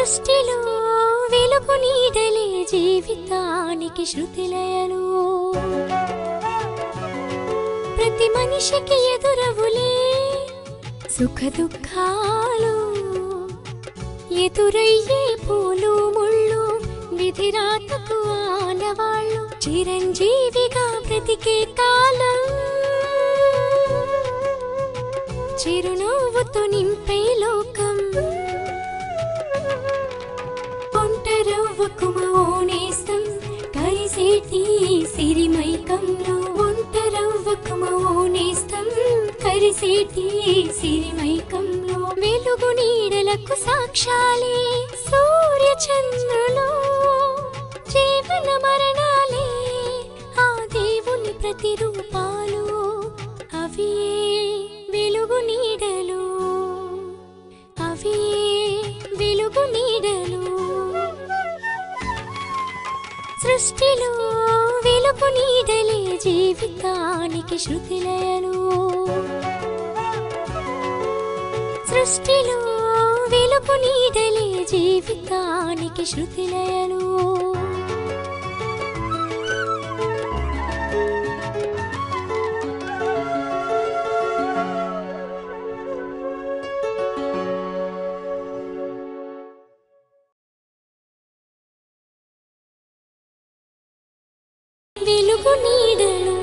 సృష్టిలో వెలుగు నీడలే జీవితానికి శృతిలయలు. ప్రతి మనిషికి ఎదురవులే సుఖ దుఃఖాలు. ఎదురయ్యే పూలు ముళ్ళు విధిరాతకు ఆనవాళ్ళు. చిరంజీవిగా బ్రతికే కాలం చిరునవ్వుతో నింపే లోకం. ఒంటరవ్వకుమ ఓనేస్తం కలిసేటి సిరిమైకంలో. ఒంటరవ్వకుమ ఓనేస్తం కలిసేటి సిరిమైకంలో. వెలుగు నీడలకు సాక్ష్యాలే సూర్య చంద్రులు. జీవన మరణాలే ఆ దేవుని ప్రతిరూపాలు. అవే వెలుగు నీడలు, అవే వెలుగు నీడలు. సృష్టిలో వెలుగు నీడలే జీవితానికి శృతిలయలు. సృష్టిలో వెలుగు నీడలే జీవితానికి శృతిలయలు. వెలుగు నీడలు.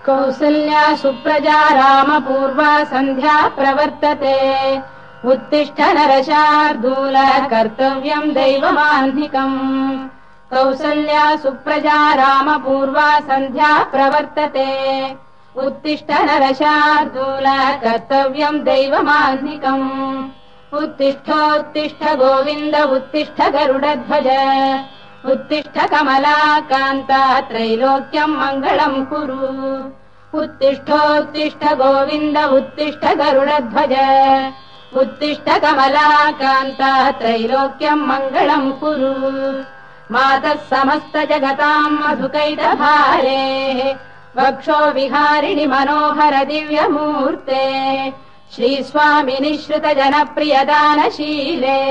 కౌసల్యా సుప్రజా రామ పూర్వా సంధ్యా ప్రవర్తతే. ఉత్తిష్ఠ నరశార్దూల కర్తవ్యం దైవమాహ్నికం. కౌసల్యా సుప్రజా రామ పూర్వా సంధ్యా ప్రవర్తతే. ఉత్తిష్ఠ నరశార్దూల కర్తవ్యం దైవమాహ్నికం. ఉత్తిష్ఠోత్తిష్ఠ గోవింద ఉత్తిష్ఠ గరుడధ్వజ. ఉత్తిష్ఠ కమలాకాంత త్రైలోక్యం మంగళం కురు. ఉత్తిష్ఠోత్తిష్ఠ గోవింద ఉత్తిష్ఠ గరుడధ్వజ. ఉత్తిష్ఠ కమలాకాంత త్రైలోక్యం మంగళం కురు. మాతః సమస్త జగతాం మధుకైటభారే. వక్షో విహారిణి మనోహర దివ్యమూర్తే. శ్రీస్వామి నిశ్రుత జనప్రియ దానశీలే.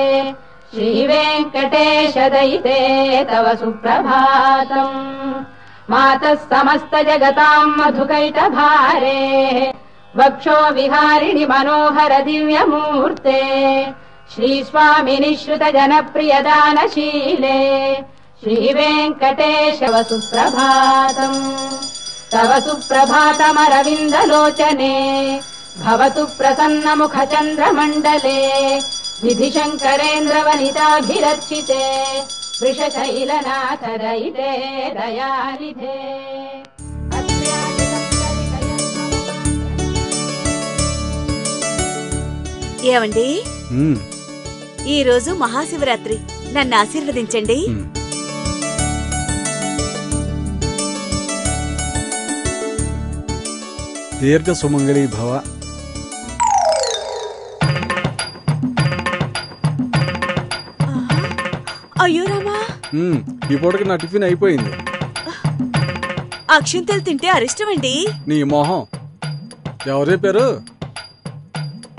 శ్రీ వెంకటేశ దయితే తవ సుప్రభాతం. మాతః సమస్త జగతాం మధుకైటభారే. వక్షో విహారిణి మనోహర దివ్యమూర్తే. శ్రీస్వామి నిశ్రుత జనప్రియ దానశీలే. శ్రీ వెంకటేశ సుప్రభాతం. తవ సుప్రభాతమరవిందలోచనే. భవతు ప్రసన్న ముఖ చంద్రమండలే. విధి శంకరేంద్ర వనితాభిరర్చితే. వృషశైలనాథ దయితే దయానిధే. ఏమండి, ఈ రోజు మహాశివరాత్రి. నన్ను ఆశీర్వదించండి. దీర్ఘ సుమంగళీ భవ. అయ్యో రామా, ఈ పూటకి నా టిఫిన్ అయిపోయింది. అక్షింతలు తింటే అరిష్టమండి. నీ మొహం ఎవరు చెప్పారు?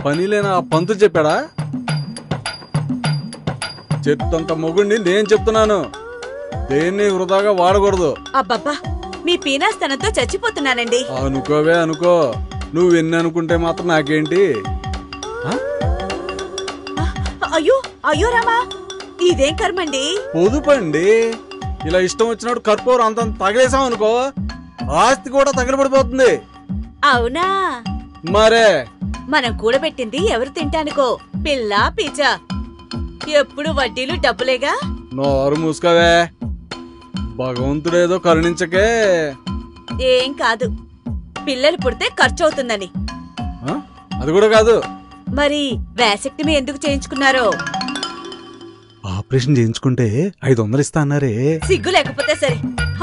పని లేని ఆ పంతులు చెప్పాడా? చెత్తంత మొగుడిని నేను చెప్తున్నాను. దేన్ని వృధాగా వాడకూడదు. అబ్బబ్బా, మీ పీనాస్తనంతో చచ్చిపోతున్నానండి. అనుకోవే అనుకో. నువ్వు ఎన్ని అనుకుంటే మాత్రం నాకేంటి? అయ్యో అయ్యో రామా, ఇదేం కర్మండి? పొదుపండి. ఇలా ఇష్టం వచ్చినట్టు కర్పూరం అంత తగిలేసాం అనుకో, ఆస్తి కూడా తగలబడిపోతుంది. అవునా? మరే మనం కూడబెట్టింది ఎవరు తింటానుకో, పిల్ల పీచ. ఎప్పుడు వడ్డీలు డబ్బులేగా. నోరు మూసుకోవే. భగవంతుడేదో కరుణించకే. ఏం కాదు, పిల్లలు పుడితే ఖర్చు అవుతుందని. అది కూడా కాదు. మరి వ్యాసక్టమీ ఎందుకు చేయించుకున్నారో? ఆపరేషన్ చేయించుకుంటే 500 ఇస్తా అన్నారే. సిగ్గు లేకపోతే సరే,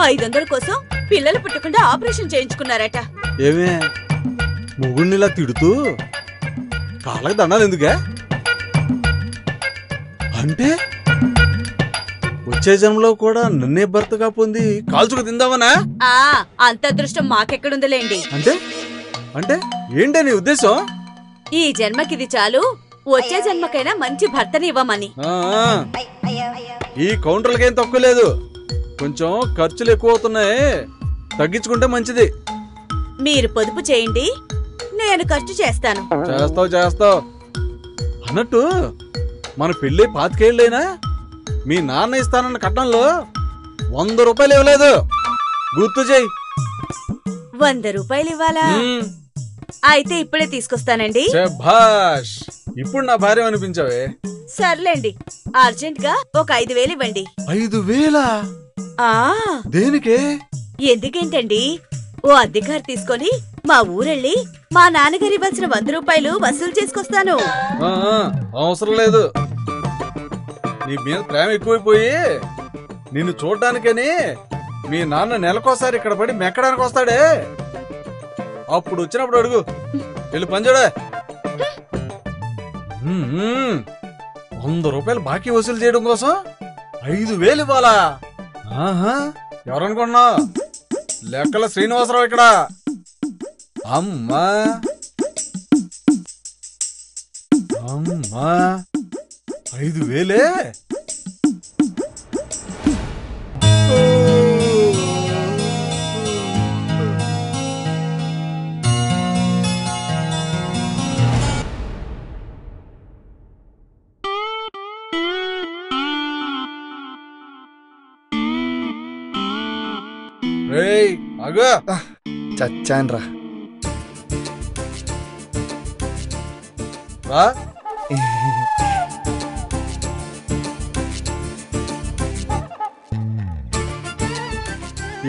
500 కోసం పిల్లలు పుట్టకుండా ఆపరేషన్ చేయించుకున్నారట. ఏమే మొగుడినిలా తిడుతూ కాళ్ళకి దండాలు ఎందుకే? అంటే వచ్చే జన్మలో కూడా నన్నే భర్తగా పొంది కాల్చుకు తిందామనా? అంత అదృష్టం మాకెక్కడుందిలేండి. అంటే అంటే ఏంటి నీ ఉద్దేశం? ఈ జన్మకిది చాలు, వచ్చే జన్మకైనా మంచి భర్తని ఇవ్వమని. ఈ కౌంటర్లకేం తక్కువ లేదు, కొంచెం ఖర్చులు ఎక్కువ అవుతున్నాయి, తగ్గించుకుంటే మంచిది. మీరు పొదుపు చేయండి, నేను ఖర్చు చేస్తాను. చేస్తావు అన్నట్టు మన పెళ్ళి 25 ఏళ్ళైనా మీ నాన్న ఇస్తానన్న కట్నంలో 100 రూపాయలు ఇవ్వలేదు, గుర్తు చేయి. 100 రూపాయలు ఇవ్వాలా? అయితే ఇప్పుడే తీసుకొస్తానండి. శభాష్, ఇప్పుడు నా భార్య అనిపించావే. సర్లేండి, అర్జెంట్ గా ఒక 5,000 ఇవ్వండి. 5,000? దేనికే? ఎందుకేంటండి, ఓ అద్దెకారు తీసుకొని మా ఊరెళ్ళి మా నాన్నగారు ఇవ్వాల్సిన 100 రూపాయలు వసూలు చేసుకొస్తాను. అవసరం లేదు, నీ మీద ప్రేమ ఎక్కువైపోయి నిన్ను చూడ్డానికని మీ నాన్న నెలకోసారి ఇక్కడ పడి మెక్కడానికి వస్తాడే, అప్పుడు వచ్చినప్పుడు అడుగు. వెళ్ళి పనిచేయడా. 100 రూపాయలు బాకీ వసూలు చేయడం కోసం 5,000 ఇవ్వాలా? ఎవరనుకున్నా, లెక్కల శ్రీనివాసరావు ఇక్కడ. అమ్మా 5,000? రేయ్ అగో, చచ్చాన్రా. రా.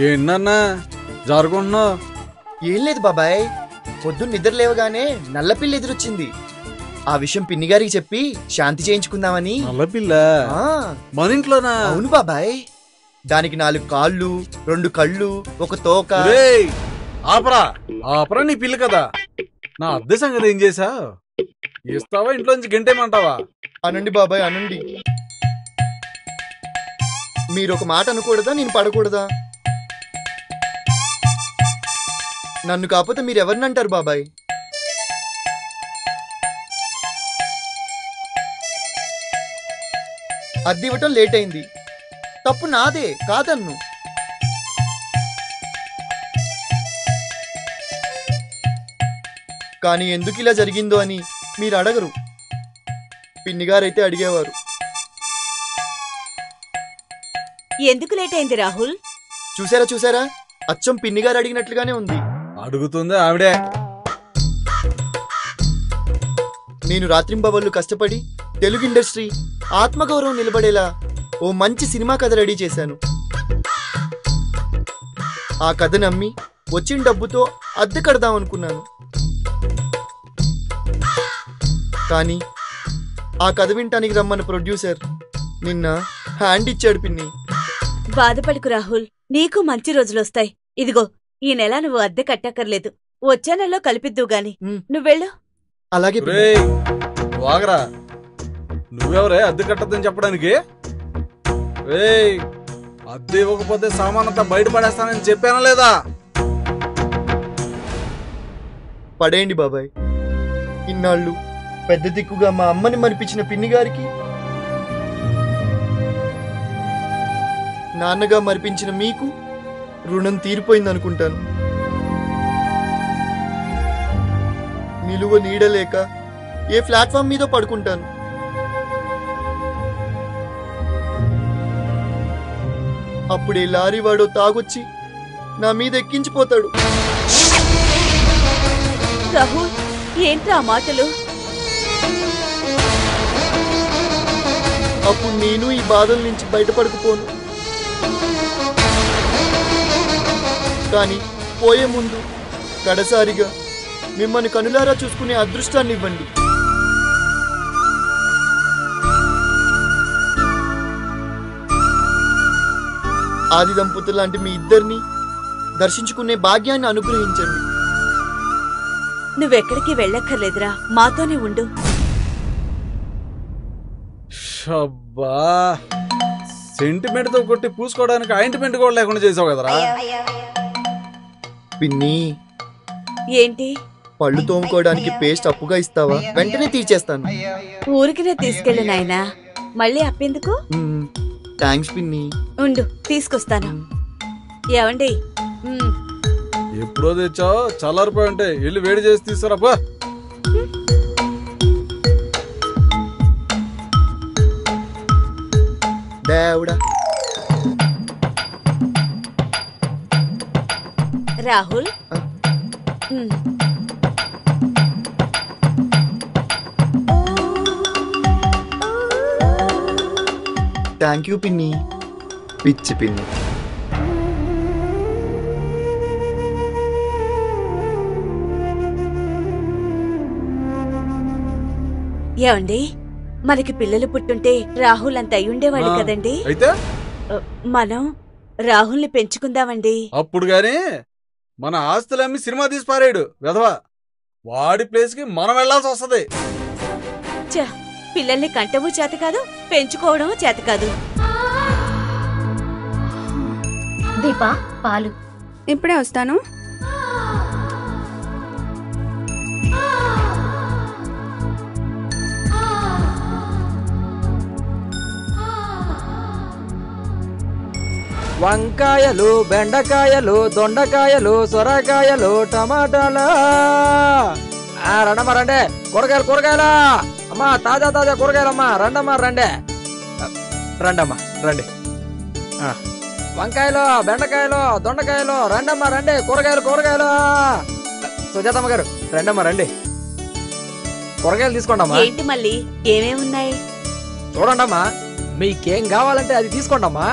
ఏంటన్నా జరుగుంటున్నావు? ఏం లేదు బాబాయ్, పొద్దున్న నిద్ర లేవగానే నల్లపిల్ల ఎదురొచ్చింది. ఆ విషయం పిన్నిగారికి చెప్పి శాంతి చేయించుకుందామని. నల్లపిల్ల మన ఇంట్లోనా? అవును బాబాయ్, దానికి 4 కాళ్ళు, 2 కళ్ళు, ఒక తోక. ఆపరా నీ పిల్ల కదా. నా అద్దె సంగతి ఏం చేసా? ఇస్తావా ఇంట్లోంచి గంటేమంటావా? అనండి బాబాయ్ అనండి. మీరు ఒక మాట అనకూడదా, నేను పడకూడదా? నన్ను కాకపోతే మీరు ఎవరిని అంటారు బాబాయ్? అద్దె ఇవ్వటం లేట్ అయింది, తప్పు నాదే కాదన్ను. కానీ ఎందుకు ఇలా జరిగిందో అని మీరు అడగరు, పిన్నిగారైతే అడిగేవారు. ఎందుకు లేట్ అయింది రాహుల్? చూసారా, అచ్చం పిన్నిగారు అడిగినట్లుగానే ఉంది. అడుగుతుంది ఆవిడే. నేను రాత్రింబవళ్ళు కష్టపడి తెలుగు ఇండస్ట్రీ ఆత్మగౌరవం నిలబడేలా ఓ మంచి సినిమా కథ రెడీ చేశాను. ఆ కథ నమ్మి వచ్చిన డబ్బుతో అద్దె కడదాం అనుకున్నాను. కానీ ఆ కథ వింటానికి రమ్మన్న ప్రొడ్యూసర్ నిన్న హ్యాండ్ ఇచ్చాడు పిన్ని. బాధపడకు రాహుల్, నీకు మంచి రోజులొస్తాయి. ఇదిగో ఈ నెల నువ్వు అద్దె కట్టక్కర్లేదు, వచ్చే నెలలో కలిపిద్దు గాని. నువ్వెళ్ళు. అలాగే. వాగరా, నువ్వెవరే అద్దె కట్టద్దని చెప్పడానికి? అద్దె ఇవ్వకపోతే సామానంతా బయటపడేస్తానని చెప్పానా లేదా? పడేయండి బాబాయ్. ఇన్నాళ్ళు పెద్ద దిక్కుగా మా అమ్మని మరిపించిన పిన్ని గారికి, నాన్నగా మరిపించిన మీకు రుణం తీరిపోయిందనుకుంటాను. నిలువ నీడలేక ఏ ప్లాట్ఫామ్ మీద పడుకుంటాను. అప్పుడే లారీ వాడో తాగొచ్చి నా మీద ఎక్కించిపోతాడు. రాహుల్, ఏంట్రా మాటలు? అప్పుడు నేను ఈ బాధల నుంచి బయటపడకపోను. కానీ పోయే ముందు కడసారిగా మిమ్మల్ని కనులారా చూసుకునే అదృష్టాన్ని ఇవ్వండి. ఆది దంపతులు లాంటి మీ ఇద్దరిని దర్శించుకునే భాగ్యాన్ని అనుగ్రహించండి. నువ్వెక్కడికి వెళ్ళక్కర్లేదురా, మాతోనే ఉండు. సెంటిమెంట్ తో కొట్టి పూసుకోవడానికి ఆయింట్మెంట్ కూడా లేకుండా చేసావు కదరా. పిన్ని ఏంటి? పళ్ళు తోముకోవడానికి పేస్ట్ అప్పుగా ఇస్తావా? వెంటనే తీర్చేస్తాను. ఊరికినే తీసుకెళ్ళు నాయనా, మళ్ళీ అప్పెందుకు? థ్యాంక్స్ పిన్ని. ఉండు తీసుకొస్తాను. ఏవండి? ఎప్పుడో తెచ్చావు, చల్లారిపోయి ఉంటే వెళ్ళి వేడి చేసి తీసుకురాపా. దేవుడా. రాహుల్, థ్యాంక్ యూ పిన్ని. పిచ్చి పిన్ని. ఏమండి, మనకి పిల్లలు పుట్టుంటే రాహుల్ అంత అయ్యుండేవాడు కదండి. అయితే మనం రాహుల్ని పెంచుకుందామండి. అప్పుడు గాని మన ఆస్తులమ్మి సినిమా తీసి పారాడు వెధవా. వాడి ప్లేస్ కి మనం వెళ్లాల్సి వస్తది. పిల్లల్ని కంటము చేత కాదు, పెంచుకోవడము చేత కాదు. దీపా, పాలు. ఇప్పుడే వస్తాను. వంకాయలు, బెండకాయలు, దొండకాయలు, సొరకాయలు, టమాటాలు. రండమ్మా రండి. కూరగాయలు కూరగాయలా అమ్మా, తాజా తాజా కూరగాయలమ్మా. రండమ్మా రండి. రండమ్మా రండి. వంకాయలు, బెండకాయలు, దొండకాయలు, రండమ్మా రండి. కూరగాయలు కూరగాయలు. సుజాతమ్మ గారు రండమ్మా రండి. కూరగాయలు తీసుకోండమ్మా. ఏంటి మళ్ళీ ఏమేమున్నాయి చూడండమ్మా, మీకేం కావాలంటే అది తీసుకోండమ్మా.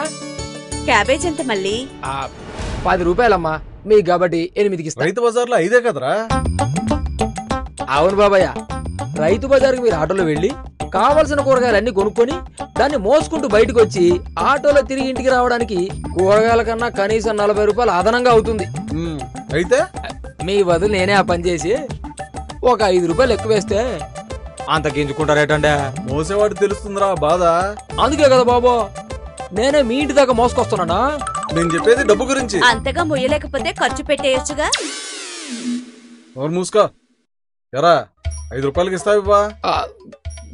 క్యాబేజ్ ఎంత మళ్ళీ? 10 రూపాయలమ్మా. మీ కాబట్టి 8కి ఇస్తా. రైతు బజార్లో 5 కదరా. అవును బాబాయ్, రైతు బజార్కి మీరు ఆటోలో వెళ్ళి కావలసిన కూరగాయలన్నీ కొనుక్కొని దాన్ని మోసుకుంటూ బయటకు వచ్చి ఆటోలో తిరిగి ఇంటికి రావడానికి కూరగాయల కన్నా కనీసం 40 రూపాయలు అదనంగా అవుతుంది. అయితే మీ బదులు నేనే ఆ పని చేసి ఒక 5 రూపాయలు ఎక్కువ వేస్తే అంత గింజుకుంటారేటండే. మోసేవాడు తెలుస్తుందిరా బాధ. అందుకే కదా బాబు నేనే మీ ఇంటి దాకా మోసుకొస్తున్నానా. నేను చెప్పేది డబ్బు గురించి. అంతగా మొయ్యలేకపోతే ఖర్చు పెట్టేయొచ్చుగా. ఎవరు మూసుకో. ఎరా 5 రూపాయలకి ఇస్తావా?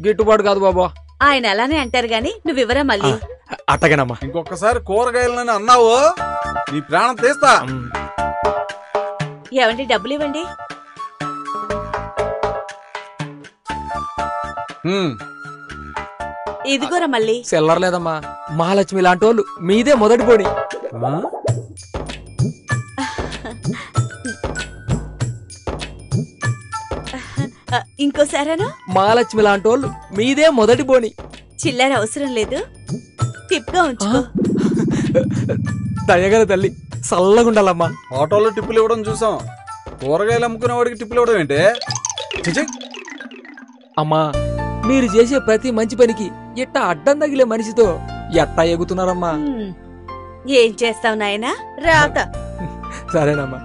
గిట్టుబాటు కాదు బాబా. ఆయన అలానే అంటారు గాని నువ్వివరా మళ్ళీ. అట్టగేనమ్మా. ఇంకొకసారి కూరగాయలని అన్నావు నీ ప్రాణం తీస్తా. ఏవండి, డబ్బులు ఇవ్వండి. ఇదిగోరా మళ్ళీ. సెల్లర్ లేదమ్మా. మహాలక్ష్మి లాంటి వాళ్ళు మీదే మొదటి పోని. ఇంకోసారేనా? మహాలక్ష్మి లాంటి వాళ్ళు మీదే మొదటి పోని. చిల్లర అవసరం లేదు, టిప్ గా ఉంచుకో. దయగల తల్లి చల్లగుండాలమ్మా. ఆటోలో టిప్పులు ఇవ్వడం చూసాం, కూరగాయలు అమ్ముకునే వాడికి టిప్పులు ఇవ్వడం ఏంటి? అమ్మా, మీరు చేసే ప్రతి మంచి పనికి ఎట్టా అడ్డం తగిలే మనిషితో ఎట్టా ఎగుతున్నారమ్మా. ఏం చేస్తావు నాయనా, రాత. సరేనమ్మా.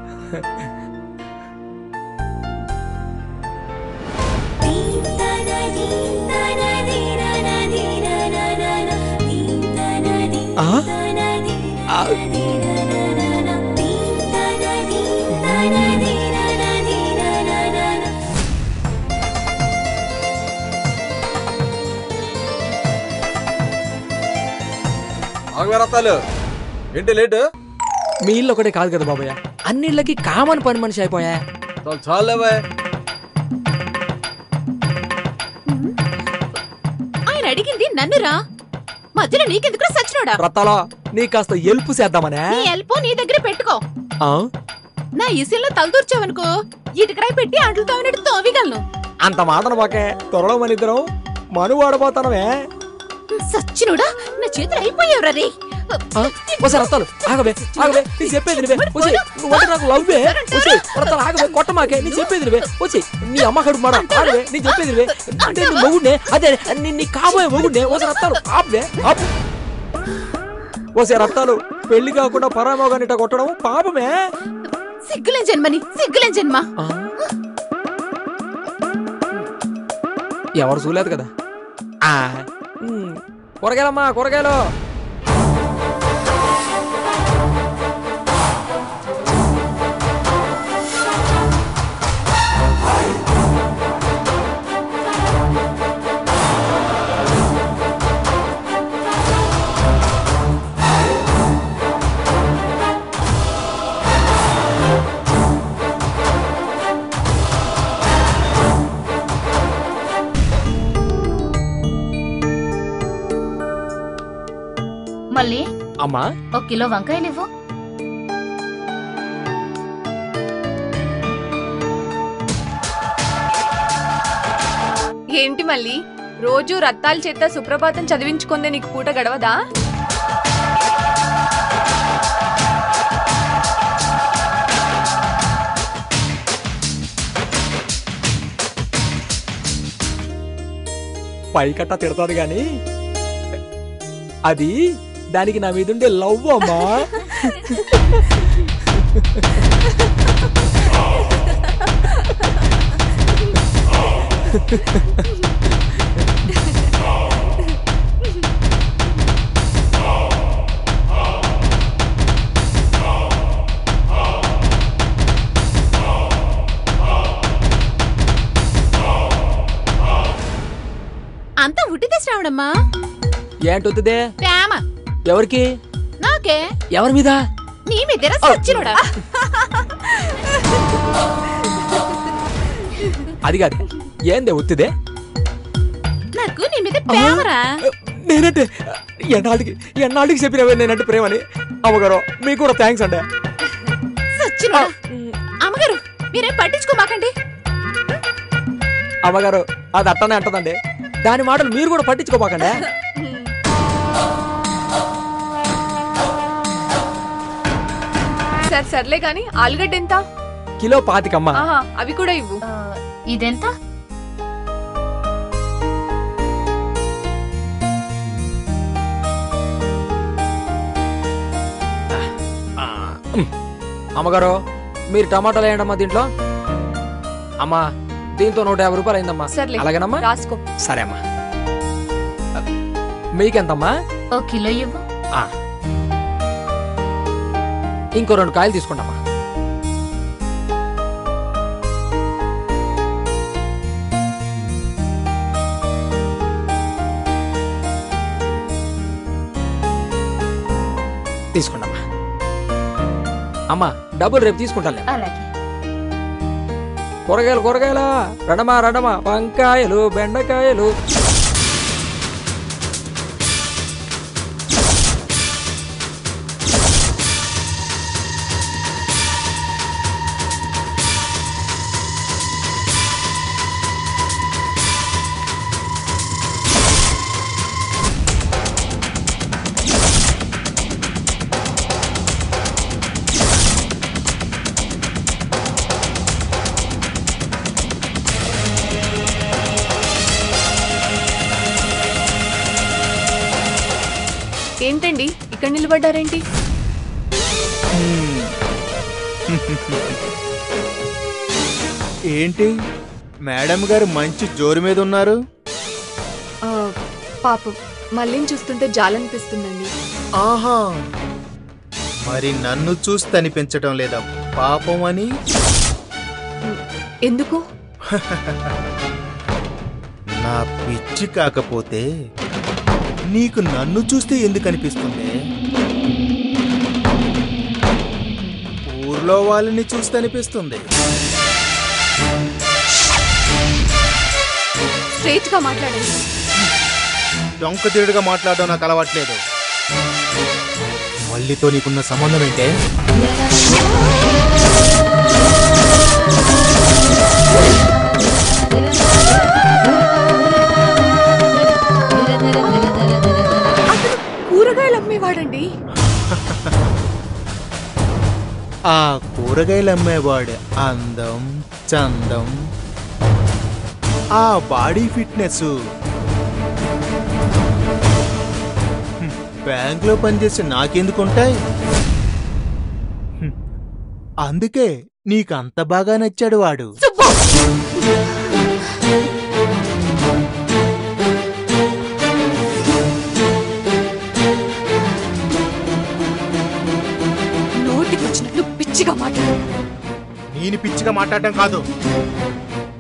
ఆగవేరత్తాలు ఏంటి లేటు? మీ ఇల్లు ఒకటే కాదు కదా బాబయ్య, అన్ని ఇళ్ళకి కామన్ పని మనిషి అయిపోయా. చాలేవా. ఆయన అడిగింది నన్నురా, మధ్యలో నీకెందుకు సచ్చినోడా? రత్తాలా, నీ కాస్త ఎల్పు చేద్దామనే. నీ ఎల్పు నీ దగ్గర పెట్టుకో. నా ఇసిల్లో తలదూర్చావనుకో ఇటుకరాయి పెట్టి అంట్లు తోవినట్టు తోవిగలను. అంత మాటను మాకే, త్వరలో మన ఇద్దరం మను వాడబోతానమే. సచ్చినోడా, నా చేతులు అయిపోయావురా రే. ఒకసారి రత్తాలు ఆగవే ఆగవే, నీ చెప్పేది నువ్వే వచ్చి. నువ్వంటే నాకు లవ్వే వచ్చి. రత్తాలు ఆగవే, కొట్ట మాకే, నీ చెప్పేది నువ్వే వచ్చి. నీ అమ్మ కడుపు మాడ ఆగవే, నీ చెప్పేది నువ్వే. అంటే నీ మొగుడినే, అదే నీ కాబోయే మొగుడినే. ఒకసారి రత్తాలు ఆపవే ఆపు. ఒకసారి రత్తాలు, పెళ్లి కాకుండా పరామోగాన్ని ఇట్ట కొట్టడం పాపమే. సిగ్గులేని జన్మని, సిగ్గులేని జన్మ. ఎవరు చూలేదు కదా. కూరగాయలమ్మా కూరగాయలు. అమ్మా 1 కిలో వంకాయలు ఇవ్వు. ఏంటి మళ్ళీ రోజు రత్తాల చేత సుప్రభాతం చదివించుకుందే నీకు పూట గడవదా? పైకట్ట తిడతాది గాని అది దానికి నా మీద ఉండే లవ్ అమ్మా. అంతా ఉట్టితే శ్రావణమ్మా. ఏంటొద్దుదే? ప్రేమ. ఎవరికి? నాకే. ఎవరి మీద? నీ మీద సచ్చినోడా. అది కాదు, ఏందే ఒత్తిదే? నాకు నీ మీద ప్రేమరా. నేనంటే ఎన్నాళ్ళకి చెప్పినవే నేనంటే ప్రేమని. అమ్మగారు మీకు కూడా థ్యాంక్స్ అండి. సచ్చినోడా. అమ్మగారు మీరేం పట్టించుకోమాకండి. అమ్మగారు అది అట్టనే అంటదండి, దాని మాటలు మీరు కూడా పట్టించుకోమాకండి. సర్లే గాని ఆలుగడ్డ ఎంత? కిలో 25. అవి కూడా ఇవ్వు. ఇదెంత? అమ్మగారు మీరు టమాటాలు వేయండమ్మా దీంట్లో. అమ్మా దీంతో 150 రూపాయలు అయిందమ్మా. అలాగేనమ్మా, రాసుకో. సరే అమ్మా. మీకెంతమ్మా? 1 కిలో ఇవ్వు. ఇంకో 2 కాయలు తీసుకోండమ్మా. తీసుకోండమ్మా. అమ్మా డబ్బులు రేపు తీసుకుంటాను. అలాగే. కూరగాయలు రండమా వంకాయలు, బెండకాయలు. ఏంటండి ఇక్కడ నిలబడ్డారేంటి? ఏంటి మేడం గారు మంచి జోరు మీద ఉన్నారు? పాపం మళ్ళీ చూస్తుంటే జాలనిపిస్తుందండి. ఆహా, మరి నన్ను చూసి అనిపించటం లేదా పాపం అని? ఎందుకు? నా పిచ్చి కాకపోతే నీకు నన్ను చూస్తే ఎందుకు అనిపిస్తుంది? ఊర్లో వాళ్ళని చూస్తే అనిపిస్తుంది. స్ట్రైట్ గా మాట్లాడండి. డొంక తిరుగుగా మాట్లాడడం నాకు అలవాట్లేదు. మళ్ళీతో నీకున్న సంబంధం ఏంటే? కూరగాయలు అమ్మేవాడండి. ఆ కూరగాయలు అమ్మేవాడు అందం, చందం, ఆ బాడీ ఫిట్నెస్ బ్యాంక్ లో పనిచేసి నాకెందుకుంటాయి? అందుకే నీకంత బాగా నచ్చాడు వాడు. నేను పిచ్చిగా మాట్లాడటం కాదు,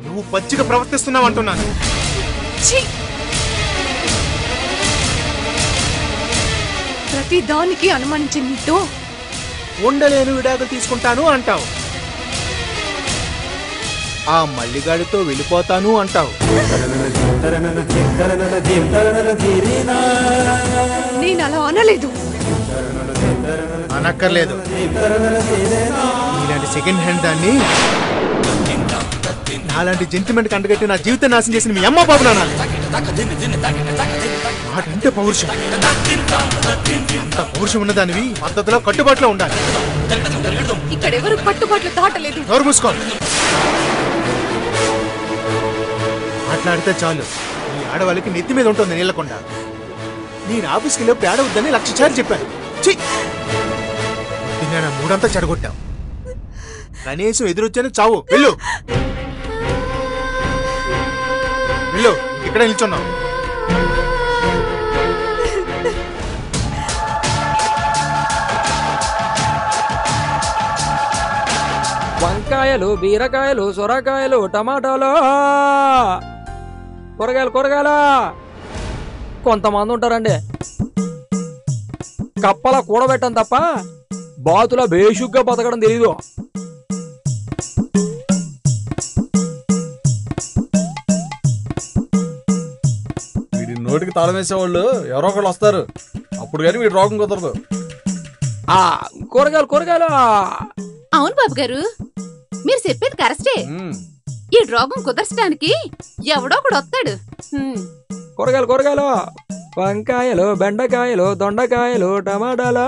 నువ్వు పచ్చిగా ప్రవర్తిస్తున్నావు అంటున్నాను. ప్రతి దానికి అనుమానించి నీతో ఉండలేను, విడాకులు తీసుకుంటాను అంటావు. ఆ మల్లిగాడితో వెళ్ళిపోతాను అంటావు. నేను అలా అనలేదు. అనక్కర్లేదు. ఇలాంటి సెకండ్ హ్యాండ్ దాన్ని నాలాంటి జెంటిల్మెన్ కంటగట్టి నా జీవితం నాశనం చేసిన మీ అమ్మ బాబు నాన్న మాటంటే పౌరుషం. అంత పౌరుషం ఉన్నదానివి పద్ధతిలో కట్టుబాటులో ఉండాలి. ఇక్కడ ఎవరు కట్టుబాట్లు దాటలేదు. నోరు మూసుకోండి. మాట్లాడితే చాలు ఈ ఆడవాళ్ళకి నెత్తి మీద ఉంటుంది నీళ్ళకుండా. నేను ఆఫీస్కి వెళ్ళి ఆడవద్దని 1,00,000 సార్లు చెప్పాను. నా మూడంతా చెడగొట్టావు. కనీసం ఎదురొచ్చాను చావు. వెళ్ళు వెళ్ళు, ఇక్కడ నిల్చున్నావు. వంకాయలు, బీరకాయలు, సొరకాయలు, టమాటాలు, కూరగాయలు. కొంతమంది ఉంటారండి కప్పల కూడబెట్టం తప్ప బాతుల బేషుగ్గా బతకడం తెలీదు. వీడి నోటికి తాళం వేసేవాళ్ళు ఎవరో ఒకళ్ళు వస్తారు. అప్పుడు కానీ వీడి రోగం కుదరదు. కూరగాయలు. అవును బాబు గారు, మీరు చెప్పేది కరెక్టే. ఈ రోగం కుదర్చడానికి ఎవడో ఒకడు వస్తాడు. కూరగాయలు, వంకాయలు, బెండకాయలు, దొండకాయలు, టమాటాలు.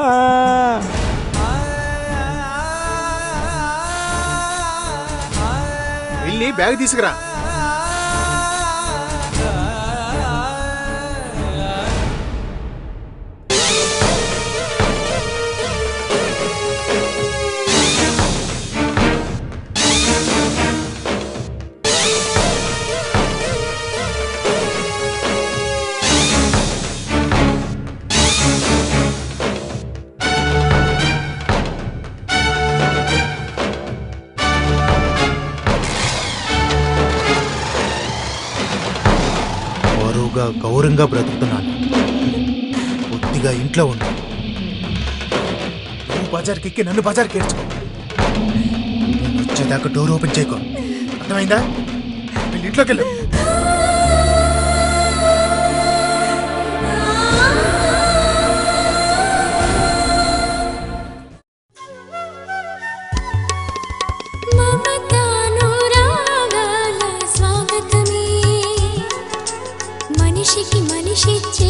వెళ్ళి బ్యాగ్ తీసుకురా. గౌరవంగా బ్రతుకుతున్నాను. కొద్దిగా ఇంట్లో ఉండు. నువ్వు బజార్కి ఎక్కి నన్ను బజార్కి ఏడ్చుకో. నేను వచ్చేదాకా డోర్ ఓపెన్ చేయకో. అర్థమైందా? వీళ్ళు ఇంట్లోకి వెళ్ళు. మనిషికి మనిషిచ్చే